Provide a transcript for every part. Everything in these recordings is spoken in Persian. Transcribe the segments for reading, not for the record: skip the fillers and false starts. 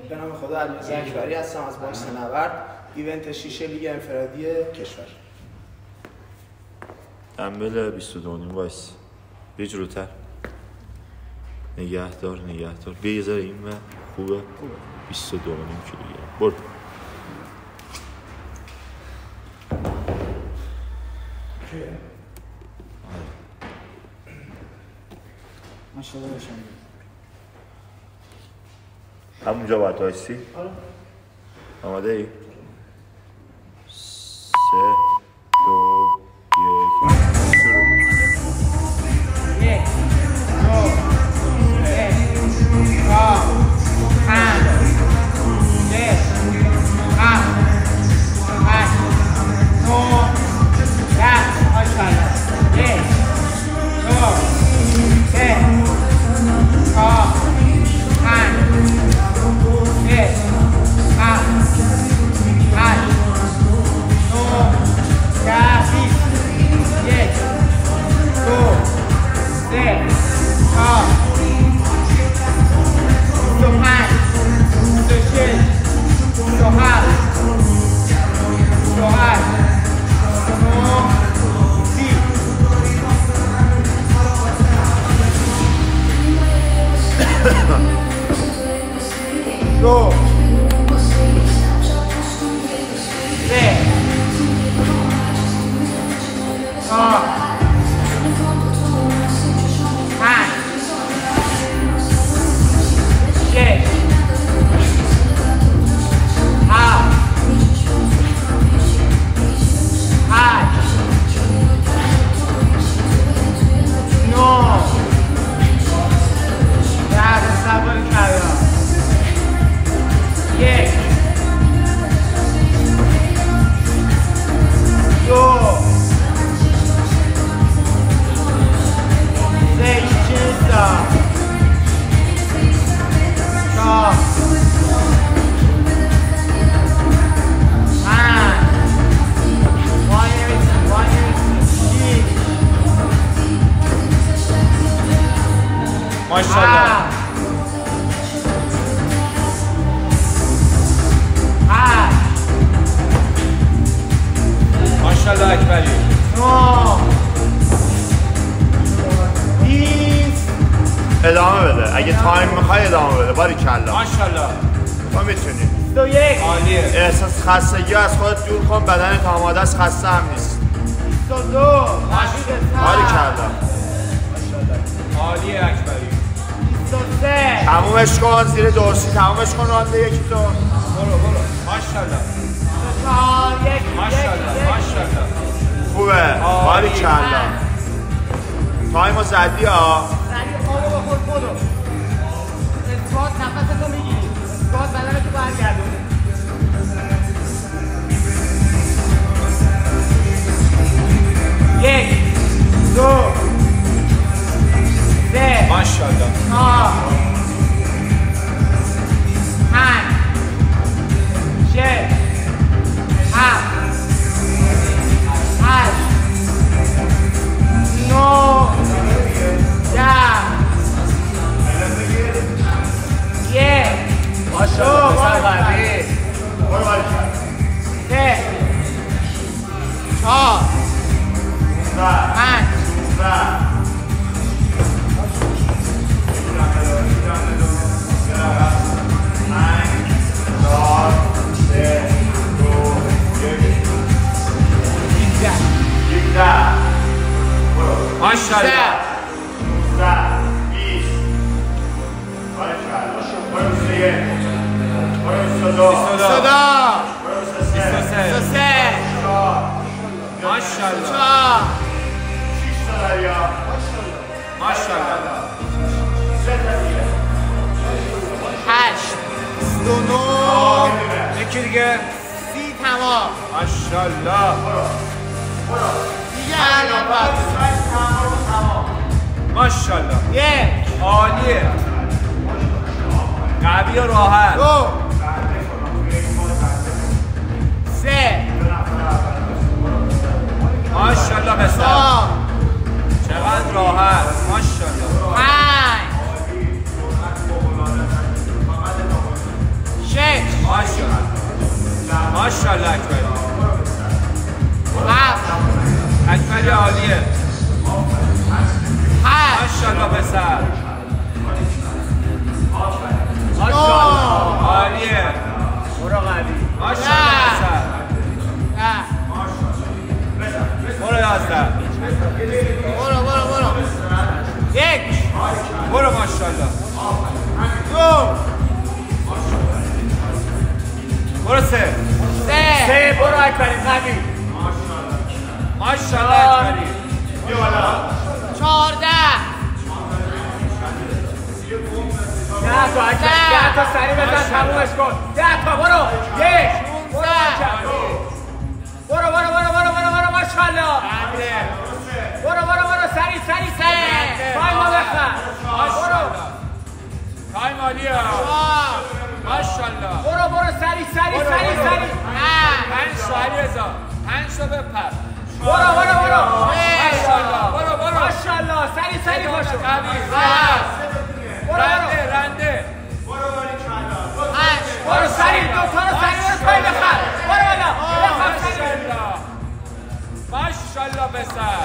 به نام خدا علیرضا اکبری هستم از باکس نورد، ایونت شیشه لیگ انفرادی کشور. دمبل 22 وایس یه جلوتر نگه دار بیا یه ذره این و خوبه 22 کیلوگرم برد. ماشاءالله باشم. همونجا باید وایسی؟ آره. آماده ای؟ 3 2 1 شروع. 1 2 3 4 5 6 7 8 9 10 ماشاءالله. 1 2 3 4 5 6 7 8 9 10 1 2 3 4 25 26 27 28 2 3 4 5 6 7 8 9 در سوال کردم 1 2 3 4 ماشاءالله. ماشاءالله اکبری. ادامه بده اگه تایم میخوای ادامه بده. باریکلا ماشاءالله. تو میتونی. 21 عالیه. احساس خستگی از خودت دور کن، بدنت آماده است، خسته هم نیست. 22 باریکلا. عالیه اکبری. 23 تمومش کن زیر دورسی، تمومش کن رانده یکی تو. برو ماشاءالله. ماشاءالله. خوبه. باریکلا. تایمو زدی ها. اسکات نفستو میگیری، اسکات بدنتو برگردونه. 1 2 3 ماشاءالله. 4 5 6 7 8 9 10 1 ماشاءالله. پسر قوی. برو باریکلا. 3 4 5 ماشاءالله. 29 یکی دیگه 30 تمام. ماشاءالله. دیگه الان باید ماشاءالله. 1 عالیه. قوی و راحت. 2 3 ماشاءالله پسر. 4 چقدر راحت. ماشاءالله. 5 ماشاءالله اکبری اکبری عالیه ماشاءالله پسر ماشاءالله عالیه برو قوی ماشاءالله پسر برو 11 برو یک برو ماشاءالله دو برو 3 برو اکبری قوی ماشاءالله اکبری 14 10 تا اکبری 10 تا سریع بزن تمومش کن 10 تا برو 1 برو ماشاءالله برو سریع تایم بخر برو تایم عالیه ماشاءالله برو سریع 5 تا علیرضا 5 تا بپر برو ماشاءالله برو ماشاءالله سریع باشو رنده برو سریع دو تا رو سریع برو پای بخر برو ماشاءالله پسر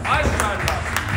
ماشاءالله